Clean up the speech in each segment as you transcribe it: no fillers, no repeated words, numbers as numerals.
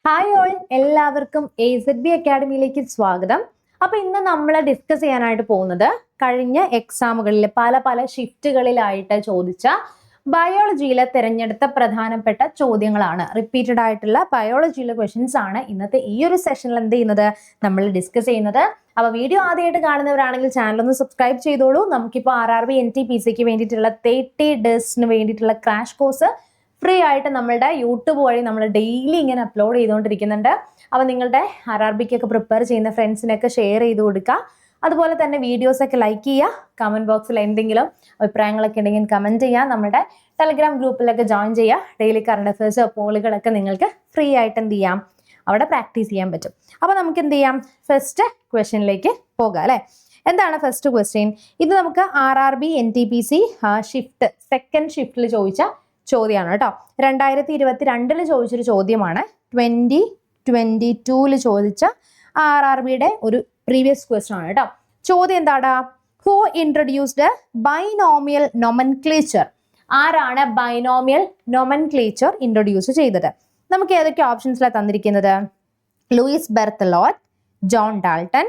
Hi all, എല്ലാവർക്കും AZB അക്കാഡമിയിലേക്ക് സ്വാഗതം. അപ്പൊ ഇന്ന് നമ്മൾ ഡിസ്കസ് ചെയ്യാനായിട്ട് പോകുന്നത് കഴിഞ്ഞ എക്സാമുകളിൽ പല ഷിഫ്റ്റുകളിലായിട്ട് ചോദിച്ച ബയോളജിയിലെ തിരഞ്ഞെടുത്ത പ്രധാനപ്പെട്ട ചോദ്യങ്ങളാണ്. റിപ്പീറ്റഡ് ആയിട്ടുള്ള ബയോളജിയിലെ ക്വസ്റ്റ്യൻസ് ആണ് ഇന്നത്തെ ഈ ഒരു സെഷനിൽ എന്ത് ചെയ്യുന്നത് നമ്മൾ ഡിസ്കസ് ചെയ്യുന്നത്. അപ്പൊ വീഡിയോ ആദ്യമായിട്ട് കാണുന്നവരാണെങ്കിൽ ചാനൽ ഒന്ന് സബ്സ്ക്രൈബ് ചെയ്തോളൂ. നമുക്കിപ്പോൾ RRB NTPCക്ക് വേണ്ടിയിട്ടുള്ള 30 ഡേയ്സിന് വേണ്ടിയിട്ടുള്ള ക്രാഷ് കോഴ്സ് ഫ്രീ ആയിട്ട് നമ്മളുടെ യൂട്യൂബ് വഴി നമ്മൾ ഡെയിലി ഇങ്ങനെ അപ്ലോഡ് ചെയ്തുകൊണ്ടിരിക്കുന്നുണ്ട്. അപ്പോൾ നിങ്ങളുടെ RRBക്കൊക്കെ പ്രിപ്പയർ ചെയ്യുന്ന ഫ്രണ്ട്സിനൊക്കെ ഷെയർ ചെയ്ത് കൊടുക്കുക. അതുപോലെ തന്നെ വീഡിയോസൊക്കെ ലൈക്ക് ചെയ്യുക. കമൻറ്റ് ബോക്സിൽ എന്തെങ്കിലും അഭിപ്രായങ്ങളൊക്കെ ഉണ്ടെങ്കിൽ കമൻറ്റ് ചെയ്യുക. നമ്മുടെ ടെലഗ്രാം ഗ്രൂപ്പിലൊക്കെ ജോയിൻ ചെയ്യുക. ഡെയിലി കറണ്ട് അഫയേഴ്സ് പോളുകളൊക്കെ നിങ്ങൾക്ക് ഫ്രീ ആയിട്ട് എന്ത് ചെയ്യാം, അവിടെ പ്രാക്ടീസ് ചെയ്യാൻ പറ്റും. അപ്പോൾ നമുക്ക് എന്ത് ചെയ്യാം, ഫസ്റ്റ് ക്വസ്റ്റ്യനിലേക്ക് പോകാം അല്ലേ. എന്താണ് ഫസ്റ്റ് ക്വസ്റ്റ്യൻ? ഇത് നമുക്ക് RRB NTPC ഷിഫ്റ്റ് സെക്കൻഡ് ഷിഫ്റ്റിൽ ചോദിച്ച ചോദ്യമാണ് കേട്ടോ. 2022 ചോദിച്ചൊരു ചോദ്യമാണ്. 2022 ചോദിച്ച RRBയുടെ ഒരു പ്രീവിയസ് ക്വസ്റ്റ്യൻ ആണ് കേട്ടോ. ചോദ്യം എന്താടാ? Who introduced binomial nomenclature? ആരാണ് ബൈനോമിയൽ നൊമൻക്ലേച്ചർ ഇൻട്രൊഡ്യൂസ് ചെയ്തത്? നമുക്ക് ഏതൊക്കെ ഓപ്ഷൻസിലാണ് തന്നിരിക്കുന്നത്? Louis Berthelot, John Dalton,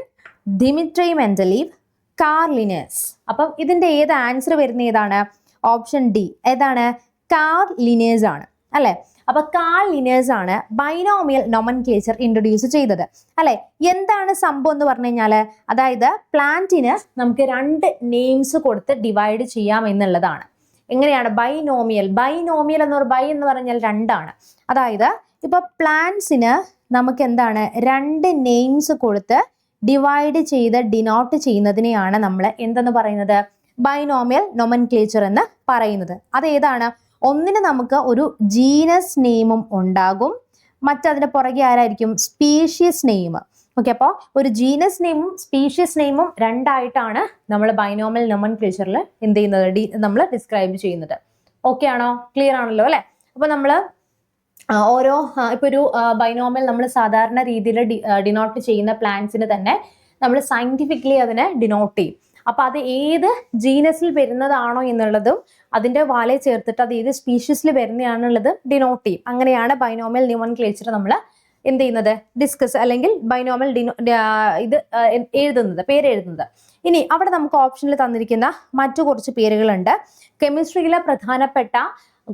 Dmitri Mendeleev, Carl Linnaeus. അപ്പം ഇതിന്റെ ഏത് ആൻസർ വരുന്ന ഏതാണ്? Option D. ഏതാണ്? കാർൽ ലിനേഴ്സ് ആണ് അല്ലെ. അപ്പൊ കാർൽ ലിനേഴ്സ് ആണ് ബൈനോമിയൽ നൊമൻക്ലേച്ചർ ഇൻട്രൊഡ്യൂസ് ചെയ്തത് അല്ലെ. എന്താണ് സംഭവം എന്ന് പറഞ്ഞു കഴിഞ്ഞാല്, അതായത് പ്ലാന്റിന് നമുക്ക് 2 നെയിംസ് കൊടുത്ത് ഡിവൈഡ് ചെയ്യാം എന്നുള്ളതാണ്. എങ്ങനെയാണ്? ബൈനോമിയൽ ബൈ എന്ന് പറഞ്ഞാൽ 2 ആണ്. അതായത് ഇപ്പൊ പ്ലാന്റ്സിന് നമുക്ക് എന്താണ് 2 നെയിംസ് കൊടുത്ത് ഡിവൈഡ് ചെയ്ത് ഡിനോട്ട് ചെയ്യുന്നതിനെയാണ് നമ്മൾ എന്തെന്ന് പറയുന്നത്? ബൈനോമിയൽ നൊമൻക്ലേച്ചർ എന്ന് പറയുന്നത്. അത് ഏതാണ്? ഒന്നിന് നമുക്ക് ഒരു ജീനസ് നെയിമും ഉണ്ടാകും, മറ്റതിന് പുറകെ ആരായിരിക്കും? Species name. ഓക്കെ, അപ്പോൾ ഒരു ജീനസ് നെയിമും സ്പീഷ്യസ് നെയിമും 2 ആയിട്ടാണ് നമ്മൾ ബൈനോമിയൽ നൊമൻക്ലേച്ചറിൽ എന്ത് ചെയ്യുന്നത്, നമ്മൾ ഡിസ്ക്രൈബ് ചെയ്യുന്നത്. ഓക്കെ ആണോ? ക്ലിയർ ആണല്ലോ അല്ലെ. അപ്പൊ നമ്മൾ ഓരോ ഇപ്പൊ ഒരു ബൈനോമിയൽ നമ്മൾ സാധാരണ രീതിയിൽ ഡിനോട്ട് ചെയ്യുന്ന പ്ലാന്റ്സിന് തന്നെ നമ്മൾ സയന്റിഫിക്കലി അതിനെ ഡിനോട്ട് ചെയ്യും. അപ്പൊ അത് ഏത് ജീനസിൽ വരുന്നതാണോ എന്നുള്ളതും അതിന്റെ വാലെ ചേർത്തിട്ട് അത് ഏത് സ്പീഷ്യസിൽ വരുന്നതാണുള്ളത് ഡിനോട്ട് ചെയ്യും. അങ്ങനെയാണ് ബൈനോമിയൽ നൊമൻക്ലേച്ചർ നമ്മൾ എന്ത് ചെയ്യുന്നത്, ഡിസ്കസ് അല്ലെങ്കിൽ ബൈനോമിയൽ ഇത് പേരെഴുതുന്നത്. ഇനി അവിടെ നമുക്ക് ഓപ്ഷനിൽ തന്നിരിക്കുന്ന മറ്റു കുറച്ച് പേരുകളുണ്ട്. കെമിസ്ട്രിയിലെ പ്രധാനപ്പെട്ട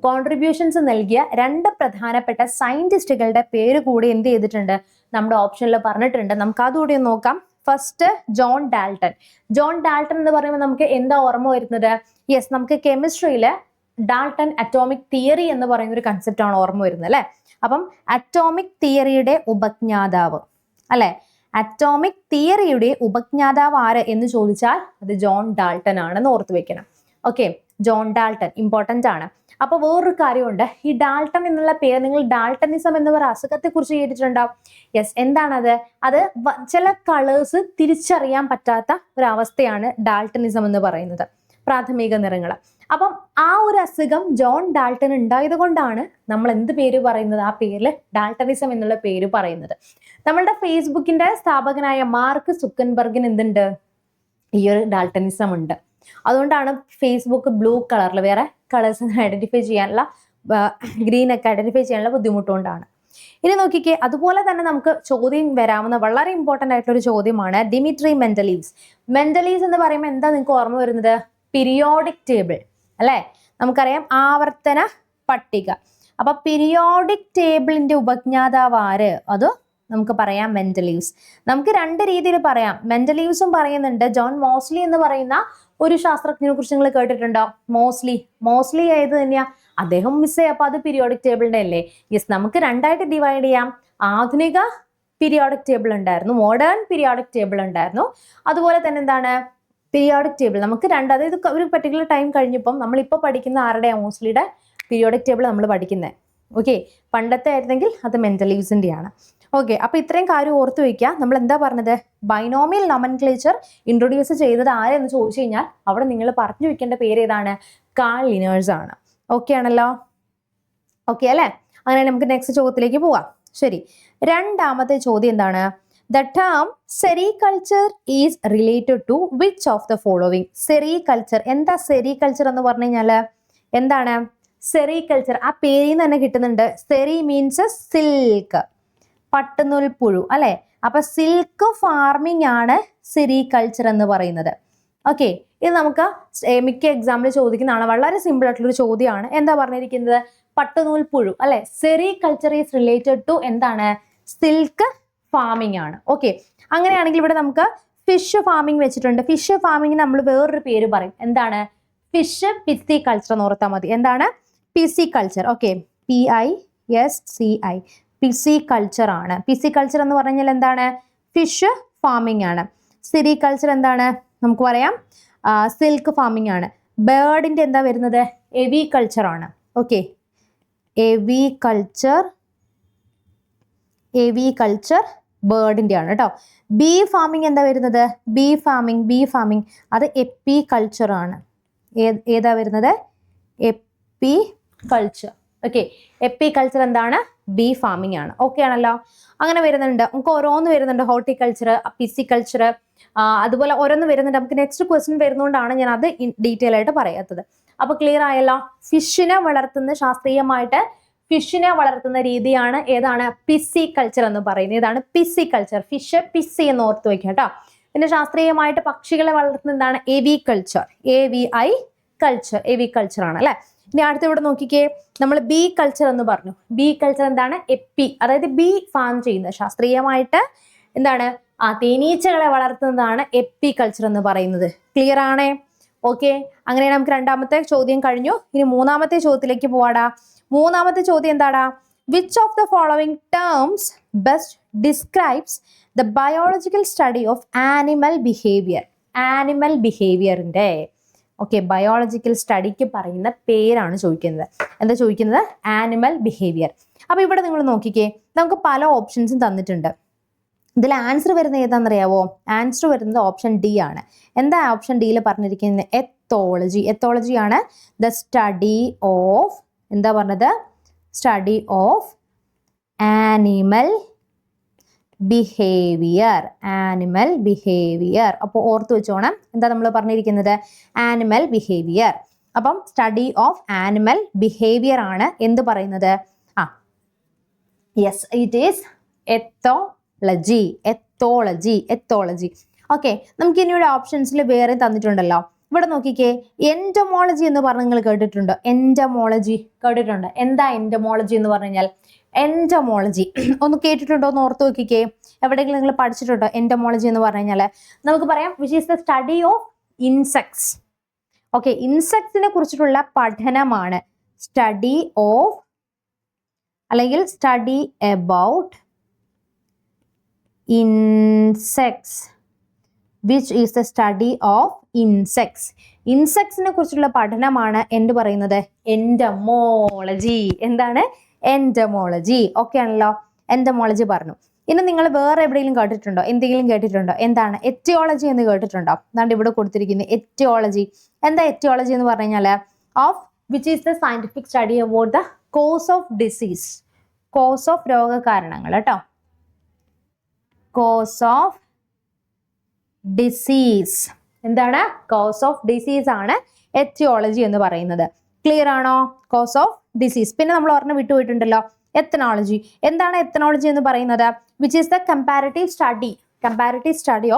കോൺട്രിബ്യൂഷൻസ് നൽകിയ 2 പ്രധാനപ്പെട്ട സയന്റിസ്റ്റുകളുടെ പേര് കൂടി എന്ത് ചെയ്തിട്ടുണ്ട്, നമ്മുടെ ഓപ്ഷനിൽ പറഞ്ഞിട്ടുണ്ട്. നമുക്ക് അതുകൂടി ഒന്ന് നോക്കാം. First John Dalton. John Dalton എന്ന് പറയുമ്പോൾ നമുക്ക് എന്താ ഓർമ്മ വരുന്നത്? യെസ്, നമുക്ക് കെമിസ്ട്രിയിലെ ഡാൾട്ടൺ അറ്റോമിക് തിയറി എന്ന് പറയുന്ന ഒരു കൺസെപ്റ്റ് ആണ് ഓർമ്മ വരുന്നത് അല്ലെ. അപ്പം അറ്റോമിക് തിയറിയുടെ ഉപജ്ഞാതാവ് അല്ലെ, അറ്റോമിക് തിയറിയുടെ ഉപജ്ഞാതാവ് ആര് എന്ന് ചോദിച്ചാൽ അത് ജോൺ ഡാൾട്ടൺ ആണെന്ന് ഓർത്തു വെക്കണം. ഓക്കെ, ജോൺ ഡാൾട്ടൺ ഇമ്പോർട്ടന്റ് ആണ്. അപ്പൊ വേറൊരു കാര്യമുണ്ട്. ഈ ഡാൾട്ടൺ എന്നുള്ള പേര്, നിങ്ങൾ ഡാൾട്ടനിസം എന്ന് പറയുന്ന അസുഖത്തെ കുറിച്ച് കേട്ടിട്ടുണ്ടാവും. യെസ്, എന്താണത്? അത് ചില കളേഴ്സ് തിരിച്ചറിയാൻ പറ്റാത്ത ഒരു അവസ്ഥയാണ് ഡാൾട്ടനിസം എന്ന് പറയുന്നത്, പ്രാഥമിക നിറങ്ങൾ. അപ്പം ആ ഒരു അസുഖം ജോൺ ഡാൾട്ടൺ ഉണ്ടായത് കൊണ്ടാണ് നമ്മൾ എന്ത് പേര് പറയുന്നത്, ആ പേരിൽ ഡാൾട്ടനിസം എന്നുള്ള പേര് പറയുന്നത്. നമ്മളുടെ ഫേസ്ബുക്കിന്റെ സ്ഥാപകനായ മാർക്ക് സുക്കൻബർഗിന് എന്തുണ്ട്? ഈ ഒരു ഡാൾട്ടനിസം ഉണ്ട്. അതുകൊണ്ടാണ് ഫേസ്ബുക്ക് ബ്ലൂ കളറിൽ, വേറെ കളേഴ്സ് ഐഡന്റിഫൈ ചെയ്യാനുള്ള, ഗ്രീൻ ഒക്കെ ഐഡന്റിഫൈ ചെയ്യാനുള്ള ബുദ്ധിമുട്ടുകൊണ്ടാണ്. ഇനി നോക്കിക്കേ, അതുപോലെ തന്നെ നമുക്ക് ചോദ്യം വരാവുന്ന വളരെ ഇമ്പോർട്ടന്റ് ആയിട്ടുള്ള ഒരു ചോദ്യമാണ് ദിമിട്രി മെൻഡലീവ്സ്. മെൻഡലീവ്സ് എന്ന് പറയുമ്പോൾ എന്താ നിങ്ങൾക്ക് ഓർമ്മ വരുന്നത്? പീരിയോഡിക് ടേബിൾ അല്ലെ. നമുക്കറിയാം ആവർത്തന പട്ടിക. അപ്പൊ പീരിയോഡിക് ടേബിളിന്റെ ഉപജ്ഞാതാവ് ആര്? അത് നമുക്ക് പറയാം മെൻഡലീവ്സ്. നമുക്ക് 2 രീതിയിൽ പറയാം. മെൻഡലീവ്സും പറയുന്നുണ്ട്. ജോൺ മോസ്ലി എന്ന് പറയുന്ന ഒരു ശാസ്ത്രജ്ഞനെ കുറിച്ച് നിങ്ങൾ കേട്ടിട്ടുണ്ടോ? മോസ്ലി ഏത് തന്നെയാ? അദ്ദേഹം മിസ്സേ. അപ്പൊ അത് പീരിയോഡിക് ടേബിളിന്റെ അല്ലേ? യെസ്, നമുക്ക് 2 ആയിട്ട് ഡിവൈഡ് ചെയ്യാം. ആധുനിക പീരിയോഡിക് ടേബിൾ ഉണ്ടായിരുന്നു, മോഡേൺ പീരിയോഡിക് ടേബിൾ ഉണ്ടായിരുന്നു. അതുപോലെ തന്നെ എന്താണ് പീരിയോഡിക് ടേബിൾ നമുക്ക് 2, അതായത് ഒരു പെർട്ടിക്കുലർ ടൈം കഴിഞ്ഞപ്പം നമ്മളിപ്പോൾ പഠിക്കുന്ന ആരുടെയാ? മോസ്ലിയുടെ പീരിയോഡിക് ടേബിൾ നമ്മൾ പഠിക്കുന്നത്. ഓക്കെ, പണ്ടത്തെ ആയിരുന്നെങ്കിൽ അത് മെൻഡലീവ്സിന്റെ ആണ്. ഓക്കെ, അപ്പൊ ഇത്രയും കാര്യം ഓർത്തു വയ്ക്കുക. നമ്മൾ എന്താ പറഞ്ഞത്? ബൈനോമിയൽ നൊമൻക്ലേച്ചർ ഇൻട്രൊഡ്യൂസ് ചെയ്തത് ആരെന്ന് ചോദിച്ചു കഴിഞ്ഞാൽ അവിടെ നിങ്ങൾ പറഞ്ഞു വെക്കേണ്ട പേര് ഏതാണ്? കാർൽ ലിനേഴ്സ് ആണ്. ഓക്കെ ആണല്ലോ? ഓക്കെ അല്ലെ. അങ്ങനെ നമുക്ക് നെക്സ്റ്റ് ചോദ്യത്തിലേക്ക് പോവാം. ശരി, 2ാമത്തെ ചോദ്യം എന്താണ്? The term sericulture is related to which of the following? Sericulture എന്താ? സെറികൾച്ചർ എന്ന് പറഞ്ഞു കഴിഞ്ഞാല് എന്താണ്? സെറികൾച്ചർ ആ പേരിൽ നിന്ന് തന്നെ കിട്ടുന്നുണ്ട്. സെറി മീൻസ് സിൽക്ക്, പട്ടുനൂൽപ്പുഴു അല്ലെ. അപ്പൊ സിൽക്ക് ഫാർമിംഗ് ആണ് സെറികൾച്ചർ എന്ന് പറയുന്നത്. ഓക്കെ, ഇത് നമുക്ക് മിക്ക എക്സാമിൽ ചോദിക്കുന്നതാണ്. വളരെ സിമ്പിൾ ആയിട്ടുള്ള ഒരു ചോദ്യമാണ്. എന്താ പറഞ്ഞിരിക്കുന്നത്? പട്ടുനൂൽപ്പുഴു അല്ലെ. സെറികൾച്ചർ ഈസ് റിലേറ്റഡ് ടു എന്താണ്? സിൽക്ക് ഫാമിംഗ് ആണ്. ഓക്കെ, അങ്ങനെയാണെങ്കിൽ ഇവിടെ നമുക്ക് ഫിഷ് ഫാമിംഗ് വെച്ചിട്ടുണ്ട്. ഫിഷ് ഫാമിംഗ് നമ്മൾ വേറൊരു പേര് പറയും. എന്താണ്? ഫിഷ് പിസികൾച്ചർ എന്ന് ഓർത്താൽ മതി. എന്താണ്? പിസികൾച്ചർ. ഓക്കെ, PISCI പിസികൾച്ചർ ആണ്. പിസികൾച്ചർ എന്ന് പറഞ്ഞാൽ എന്താണ്? ഫിഷ് ഫാമിംഗ് ആണ്. സെറികൾച്ചർ എന്താണ്? നമുക്ക് പറയാം സിൽക്ക് ഫാമിംഗ് ആണ്. ബേർഡിന്റെ എന്താ വരുന്നത്? എവികൾച്ചർ ആണ്. ഓക്കെ, എവികൾച്ചർ ബേർഡിന്റെ ആണ് കേട്ടോ. ബീ ഫാമിംഗ് എന്താ വരുന്നത്? ബീ ഫാമിംഗ് അത് എപ്പികൾച്ചർ ആണ്. ഏതാ വരുന്നത്? എപ്പികൾച്ചർ. ഓക്കെ, എപ്പികൾച്ചർ എന്താണ്? ബീ ഫാമിംഗ് ആണ്. ഓക്കെ ആണല്ലോ. അങ്ങനെ വരുന്നുണ്ട്. നമുക്ക് ഓരോന്ന് വരുന്നുണ്ട്. ഹോർട്ടിക്കൾച്ചർ, പിസികൾച്ചർ, അതുപോലെ ഓരോന്ന് വരുന്നുണ്ട്. നമുക്ക് നെക്സ്റ്റ് ക്വസ്റ്റ്യൻ വരുന്നതുകൊണ്ടാണ് ഞാൻ അത് ഡീറ്റെയിൽ ആയിട്ട് പറയാത്തത്. അപ്പൊ ക്ലിയർ ആയല്ലോ. ഫിഷിനെ ശാസ്ത്രീയമായിട്ട് ഫിഷിനെ വളർത്തുന്ന രീതിയാണ് ഏതാണ്? പിസികൾച്ചർ എന്ന് പറയുന്നത്. ഏതാണ്? പിസികൾച്ചർ. ഫിഷ് പിസി എന്ന് ഓർത്ത് വെക്കാം കേട്ടോ. പിന്നെ ശാസ്ത്രീയമായിട്ട് പക്ഷികളെ വളർത്തുന്ന എന്താണ്? എവികൾച്ചർ. എവികൾച്ചർ ആണ് അല്ലെ. ഇനി അടുത്ത ഇവിടെ നോക്കിക്കേ, നമ്മൾ ബീ കൾച്ചർ എന്ന് പറഞ്ഞു. ബീ കൾച്ചർ എന്താണ്? അതായത് ബീ ഫാം ചെയ്യുന്നത്. ശാസ്ത്രീയമായിട്ട് എന്താണ്? തേനീച്ചകളെ വളർത്തുന്നതാണ് എപ്പികൾച്ചർ എന്ന് പറയുന്നത്. ക്ലിയർ ആണേ? ഓക്കെ, അങ്ങനെ നമുക്ക് രണ്ടാമത്തെ ചോദ്യം കഴിഞ്ഞു. ഇനി മൂന്നാമത്തെ ചോദ്യത്തിലേക്ക് പോവാടാ. മൂന്നാമത്തെ ചോദ്യം എന്താടാ? Which of the following terms best describes the biological study of animal behaviour? Animal ബിഹേവിയറിന്റെ ഓക്കെ ബയോളജിക്കൽ സ്റ്റഡിക്ക് പറയുന്ന പേരാണ് ചോദിക്കുന്നത്. എന്താ ചോദിക്കുന്നത്? Animal behaviour. അപ്പൊ ഇവിടെ നിങ്ങൾ നോക്കിക്കേ, നമുക്ക് പല ഓപ്ഷൻസും തന്നിട്ടുണ്ട്. ഇതിൽ ആൻസർ വരുന്നത് ഏതാണെന്നറിയാവോ? ആൻസർ വരുന്നത് ഓപ്ഷൻ ഡി ആണ്. എന്താ ഓപ്ഷൻ ഡിയിൽ പറഞ്ഞിരിക്കുന്നത്? എത്തോളജി. എത്തോളജി ആണ് ദ സ്റ്റഡി ഓഫ്, എന്താ പറഞ്ഞത്? Study of animal behaviour. Animal behaviour. അപ്പോൾ ഓർത്ത് വെച്ചോണം, എന്താ നമ്മൾ പറഞ്ഞിരിക്കുന്നത്? Animal behaviour. അപ്പം സ്റ്റഡി ഓഫ് ആനിമൽ ബിഹേവിയർ ആണ് എന്ത് പറയുന്നത്? Yes, it is ethology. Okay, നമുക്ക് ഇനിയുടെ ഓപ്ഷൻസിൽ വേറെ തന്നിട്ടുണ്ടല്ലോ. ഇവിടെ നോക്കിക്കേ, എൻഡമോളജി എന്ന് പറഞ്ഞ് നിങ്ങൾ കേട്ടിട്ടുണ്ടോ? എൻഡമോളജി കേട്ടിട്ടുണ്ട്. എന്താ എൻഡമോളജി എന്ന് പറഞ്ഞു കഴിഞ്ഞാൽ? എൻഡമോളജി ഒന്ന് കേട്ടിട്ടുണ്ടോ എന്ന് ഓർത്ത് നോക്കിക്കേ. എവിടെയെങ്കിലും നിങ്ങൾ പഠിച്ചിട്ടുണ്ടോ എൻഡമോളജി എന്ന് പറഞ്ഞു കഴിഞ്ഞാൽ? നമുക്ക് പറയാം which is the study of insects. Okay, ഇൻസെക്ട്സിനെ കുറിച്ചിട്ടുള്ള പഠനമാണ് സ്റ്റഡി ഓഫ്, അല്ലെങ്കിൽ study about insects. Which is the study of insects. ഇൻസെക്ട്സിനെ കുറിച്ചുള്ള പഠനമാണ് എന്ത് പറയുന്നത്? എൻഡമോളജി. എന്താണ്? എൻഡമോളജി. ഓക്കെ ആണല്ലോ. എൻഡമോളജി പറഞ്ഞു. ഇനി നിങ്ങൾ വേറെ എവിടെയെങ്കിലും കേട്ടിട്ടുണ്ടോ? എന്തെങ്കിലും കേട്ടിട്ടുണ്ടോ? എന്താണ്? എറ്റിയോളജി എന്ന് കേട്ടിട്ടുണ്ടോ? അതാണ്ട് ഇവിടെ കൊടുത്തിരിക്കുന്നത് എറ്റിയോളജി. എന്താ എറ്റിയോളജി എന്ന് പറഞ്ഞു കഴിഞ്ഞാൽ? Of which is the scientific study about the cause of disease. Cause of രോഗകാരണങ്ങൾ കേട്ടോ. Cause of disease. എന്താണ്? കോസ് ഓഫ് ഡിസീസ് ആണ് എറ്റിയോളജി എന്ന് പറയുന്നത്. ക്ലിയർ ആണോ? Cause of disease. പിന്നെ നമ്മൾ ഒരെണ്ണം വിട്ടുപോയിട്ടുണ്ടല്ലോ, എത്തനോളജി. എന്താണ് എത്തനോളജി എന്ന് പറയുന്നത്? Which is the comparative study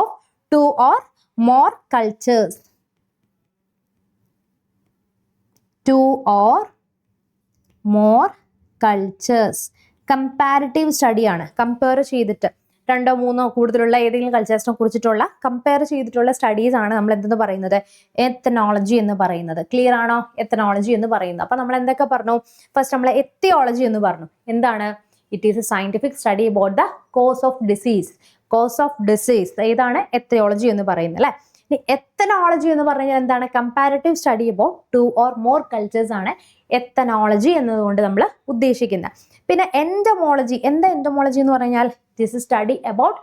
of 2 or more cultures. 2 or more cultures. കമ്പാരിറ്റീവ് സ്റ്റഡിയാണ്. കമ്പയർ ചെയ്തിട്ട് 2 or 3 കൂടുതലുള്ള ഏതെങ്കിലും കൾച്ചേഴ്സിനെ കുറിച്ചിട്ടുള്ള കമ്പയർ ചെയ്തിട്ടുള്ള സ്റ്റഡീസ് ആണ് നമ്മൾ എന്തെന്ന് പറയുന്നത്? എത്തനോളജി എന്ന് പറയുന്നത്. ക്ലിയർ ആണോ? എത്തനോളജി എന്ന് പറയുന്നത്. അപ്പൊ നമ്മൾ എന്തൊക്കെ പറഞ്ഞു? ഫസ്റ്റ് നമ്മൾ എത്തിയോളജി എന്ന് പറഞ്ഞു. എന്താണ്? It is A scientific study about the cause of disease. ഏതാണ്? എത്തിയോളജി എന്ന് പറയുന്നത് അല്ലെ. ഇനി എത്തനോളജി എന്ന് പറഞ്ഞാൽ എന്താണ്? Comparative study about 2 or more cultures ആണ് എത്തനോളജി എന്നതുകൊണ്ട് നമ്മൾ ഉദ്ദേശിക്കുന്നത്. പിന്നെ എൻഡമോളജി. എന്താ എൻഡമോളജി എന്ന് പറഞ്ഞാൽ? This is study about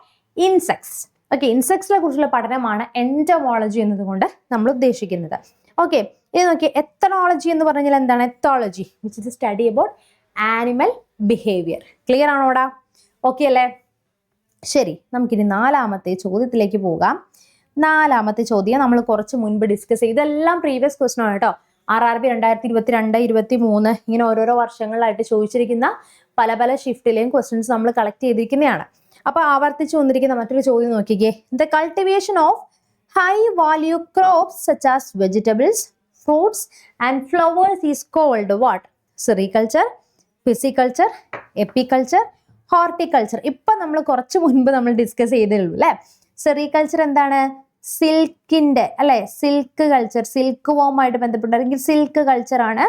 insects. Okay, ഇൻസെക്ട്സിനെ കുറിച്ചുള്ള പഠനമാണ് എൻഡമോളജി എന്നതുകൊണ്ട് നമ്മൾ ഉദ്ദേശിക്കുന്നത്. ഓക്കെ, ഇത് നോക്കി, എത്തനോളജി എന്ന് പറഞ്ഞാൽ എന്താണ്? Ethology which is study about animal behaviour. Clear ആണോടാ? ഓക്കെ അല്ലേ? ശരി, നമുക്കിനി 4ാമത്തെ ചോദ്യത്തിലേക്ക് പോകാം. 4ാമത്തെ ചോദ്യം നമ്മൾ കുറച്ച് മുൻപ് ഡിസ്കസ് ചെയ്ത്, ഇതെല്ലാം പ്രീവിയസ് ക്വസ്റ്റൻ ആണ് കേട്ടോ. RRB 2022, 23 ഇങ്ങനെ ഓരോരോ വർഷങ്ങളിലായിട്ട് ചോദിച്ചിരിക്കുന്ന പല പല ഷിഫ്റ്റിലെയും ക്വസ്റ്റ്യൻസ് നമ്മൾ കളക്ട് ചെയ്തിരിക്കുന്നതാണ്. അപ്പൊ ആവർത്തിച്ചു വന്നിരിക്കുന്ന മറ്റൊരു ചോദ്യം നോക്കിക്കേ. The cultivation of high value crops such as vegetables, fruits and flowers is called what? Sericulture, pisciculture, apiculture, horticulture. ഇപ്പൊ നമ്മൾ കുറച്ച് മുൻപ് നമ്മൾ ഡിസ്കസ് ചെയ്തേയുള്ളൂ അല്ലെ. സെറികൾച്ചർ എന്താണ്? സിൽക്കിന്റെ അല്ലെ, സിൽക്ക് കൾച്ചർ, സിൽക്ക് വോമായിട്ട് ബന്ധപ്പെട്ട അല്ലെങ്കിൽ സിൽക്ക് കൾച്ചർ ആണ്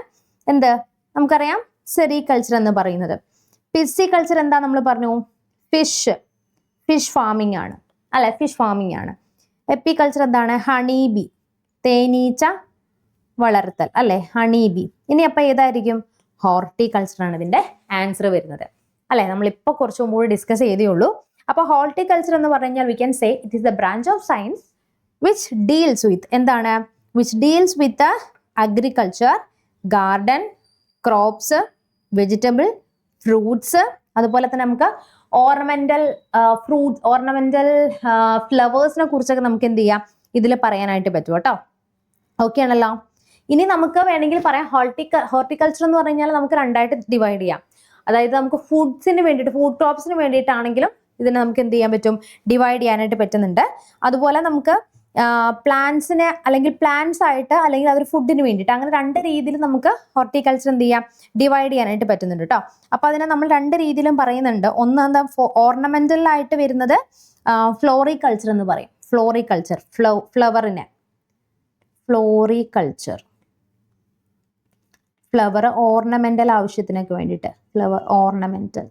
എന്ത് നമുക്കറിയാം സെറികൾച്ചർ എന്ന് പറയുന്നത്. പിസിക്കൾച്ചർ എന്താ നമ്മൾ പറഞ്ഞു? ഫിഷ് ഫാമിംഗ് ആണ് അല്ലെ, ഫിഷ് ഫാമിംഗ് ആണ്. എപ്പിക്കൾച്ചർ എന്താണ്? ഹണി ബി, തേനീച്ച വളർത്തൽ അല്ലെ, ഹണി ബി. ഇനി അപ്പൊ ഏതായിരിക്കും? ഹോർട്ടിക്കൾച്ചർ ആണ് ഇതിന്റെ ആൻസർ വരുന്നത് അല്ലെ. നമ്മളിപ്പോ കുറച്ച് മുമ്പ് ഡിസ്കസ് ചെയ്തേ ഉള്ളൂ. അപ്പൊ ഹോർട്ടിക്കൾച്ചർ എന്ന് പറഞ്ഞാൽ we can say it is the branch of science which deals with എന്താണ്? Which deals with agriculture, garden, crops, vegetable, fruits, അതുപോലെ തന്നെ നമുക്ക് ഓർണമെന്റൽ ഫ്ലവേഴ്സിനെ കുറിച്ചൊക്കെ നമുക്ക് എന്ത് ചെയ്യാം ഇതിൽ പറയാനായിട്ട് പറ്റും കേട്ടോ. ഓക്കെ ആണല്ലോ. ഇനി നമുക്ക് വേണമെങ്കിൽ പറയാം ഹോർട്ടിക്കൾച്ചർ എന്ന് പറഞ്ഞാൽ നമുക്ക് രണ്ടായിട്ട് ഡിവൈഡ് ചെയ്യാം. അതായത് നമുക്ക് ഫുഡ്സിന് വേണ്ടിയിട്ട്, ഫുഡ് ക്രോപ്സിന് വേണ്ടിയിട്ടാണെങ്കിലും ഇതിനെ നമുക്ക് എന്ത് ചെയ്യാൻ പറ്റും? ഡിവൈഡ് ചെയ്യാനായിട്ട് പറ്റുന്നുണ്ട്. അതുപോലെ നമുക്ക് പ്ലാന്റ്സിനെ അല്ലെങ്കിൽ പ്ലാന്റ്സ് ആയിട്ട് അല്ലെങ്കിൽ അതൊരു ഫുഡിന് വേണ്ടിയിട്ട്, അങ്ങനെ രണ്ട് രീതിയിൽ നമുക്ക് ഹോർട്ടിക്കൾച്ചർ എന്ത് ചെയ്യാം? ഡിവൈഡ് ചെയ്യാനായിട്ട് പറ്റുന്നുണ്ട് കേട്ടോ. അപ്പൊ അതിനെ നമ്മൾ രണ്ട് രീതിയിലും പറയുന്നുണ്ട്. ഒന്ന് എന്താ ഓർണമെന്റൽ ആയിട്ട് വരുന്നത് ഫ്ലോറികൾച്ചർ എന്ന് പറയും. ഫ്ലോറികൾച്ചർ, ഫ്ലവറിനെ ഫ്ലോറികൾച്ചർ, ഫ്ലവർ ഓർണമെന്റൽ ആവശ്യത്തിനൊക്കെ വേണ്ടിയിട്ട്, ഫ്ലവർ ഓർണമെന്റൽ.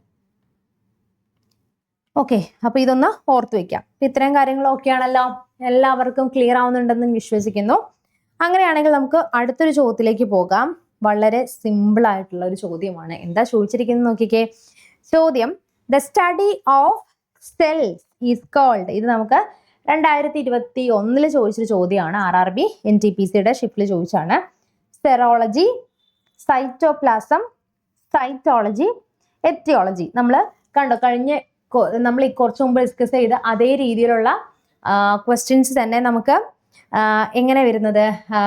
ഓക്കെ, അപ്പൊ ഇതൊന്ന് ഓർത്ത് വെക്കാം. ഇത്രയും കാര്യങ്ങൾ ഓക്കെ ആണല്ലോ, എല്ലാവർക്കും ക്ലിയർ ആവുന്നുണ്ടെന്ന് വിശ്വസിക്കുന്നു. അങ്ങനെയാണെങ്കിൽ നമുക്ക് അടുത്തൊരു ചോദ്യത്തിലേക്ക് പോകാം. വളരെ സിമ്പിൾ ആയിട്ടുള്ള ഒരു ചോദ്യമാണ്. എന്താ ചോദിച്ചിരിക്കുന്നത് നോക്കിക്കേ. ചോദ്യം, the study of cells is called. ഇത് നമുക്ക് 2021 ചോദിച്ചൊരു ചോദ്യമാണ്. RRB NTPCയുടെ ഷിഫ്റ്റിൽ ചോദിച്ചാണ്. Serology, cytoplasm, cytology, aetiology. നമ്മൾ കണ്ടോ, നമ്മൾ കുറച്ച് മുമ്പ് ഡിസ്കസ് ചെയ്ത അതേ രീതിയിലുള്ള ക്വസ്റ്റ്യൻസ് തന്നെ നമുക്ക് എങ്ങനെ വരുന്നത്,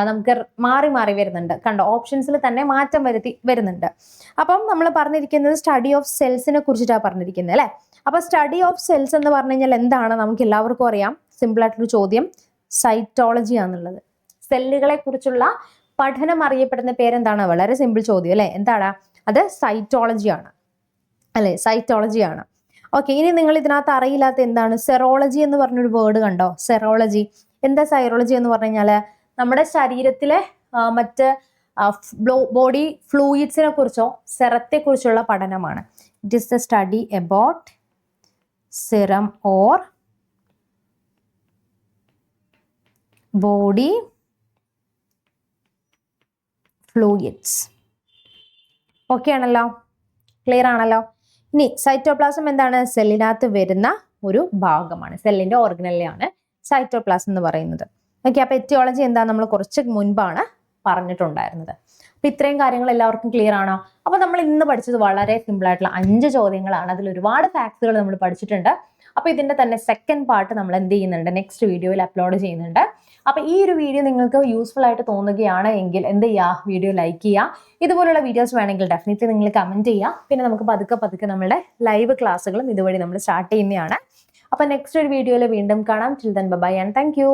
നമുക്ക് മാറി മാറി വരുന്നുണ്ട്. കണ്ടോ, ഓപ്ഷൻസിൽ തന്നെ മാറ്റം വരുന്നുണ്ട്. അപ്പം നമ്മൾ പറഞ്ഞിരിക്കുന്നത് സ്റ്റഡി ഓഫ് സെൽസിനെ കുറിച്ചിട്ടാണ് പറഞ്ഞിരിക്കുന്നത് അല്ലെ. അപ്പൊ സ്റ്റഡി ഓഫ് സെൽസ് എന്ന് പറഞ്ഞു കഴിഞ്ഞാൽ എന്താണ് നമുക്ക് എല്ലാവർക്കും അറിയാം. സിമ്പിൾ ആയിട്ടൊരു ചോദ്യം, സൈറ്റോളജി ആണെന്നുള്ളത്. സെല്ലുകളെ കുറിച്ചുള്ള പഠനം അറിയപ്പെടുന്ന പേരെന്താണ്? വളരെ സിമ്പിൾ ചോദ്യം അല്ലെ. എന്താണ് അത്? സൈറ്റോളജി ആണ് അല്ലെ, സൈറ്റോളജി ആണ്. ഓക്കെ, ഇനി നിങ്ങൾ ഇതിനകത്ത് അറിയില്ലാത്ത എന്താണ്? സെറോളജി എന്ന് പറഞ്ഞൊരു വേർഡ് കണ്ടോ? സെറോളജി എന്താ? സൈറോളജി എന്ന് പറഞ്ഞു കഴിഞ്ഞാല് നമ്മുടെ ശരീരത്തിലെ മറ്റ് ബോഡി ഫ്ലൂയിഡ്സിനെ കുറിച്ചോ സെറത്തെ കുറിച്ചുള്ള പഠനമാണ്. It is the study about serum or body fluids. Okay ആണല്ലോ, ക്ലിയർ ആണല്ലോ. ഇനി സൈറ്റോപ്ലാസം എന്താണ്? സെല്ലിനകത്ത് വരുന്ന ഒരു ഭാഗമാണ്, സെല്ലിന്റെ ഓർഗനലിലാണ് സൈറ്റോപ്ലാസം എന്ന് പറയുന്നത്. ഓക്കെ, അപ്പൊ എറ്റിയോളജി എന്താ നമ്മൾ കുറച്ച് മുൻപാണ് പറഞ്ഞിട്ടുണ്ടായിരുന്നത്. അപ്പൊ ഇത്രയും കാര്യങ്ങൾ എല്ലാവർക്കും ക്ലിയർ ആണോ? അപ്പൊ നമ്മൾ ഇന്ന് പഠിച്ചത് വളരെ സിമ്പിൾ ആയിട്ടുള്ള 5 ചോദ്യങ്ങളാണ്. അതിൽ ഒരുപാട് ഫാക്ട്സുകൾ നമ്മൾ പഠിച്ചിട്ടുണ്ട്. അപ്പൊ ഇതിന്റെ തന്നെ സെക്കൻഡ് പാർട്ട് നമ്മൾ എന്ത് ചെയ്യുന്നുണ്ട്? നെക്സ്റ്റ് വീഡിയോയിൽ അപ്ലോഡ് ചെയ്യുന്നുണ്ട്. അപ്പൊ ഈ ഒരു വീഡിയോ നിങ്ങൾക്ക് യൂസ്ഫുൾ ആയിട്ട് തോന്നുകയാണ് എങ്കിൽ എന്ത് ചെയ്യുക? വീഡിയോ ലൈക്ക് ചെയ്യുക. ഇതുപോലുള്ള വീഡിയോസ് വേണമെങ്കിൽ ഡെഫിനറ്റ്ലി നിങ്ങൾ കമന്റ് ചെയ്യുക. പിന്നെ നമുക്ക് പതുക്കെ നമ്മുടെ ലൈവ് ക്ലാസ്സുകളും ഇതുവഴി നമ്മൾ സ്റ്റാർട്ട് ചെയ്യുന്നതാണ്. അപ്പൊ നെക്സ്റ്റ് ഒരു വീഡിയോയിൽ വീണ്ടും കാണാം. Till then bye and thank you.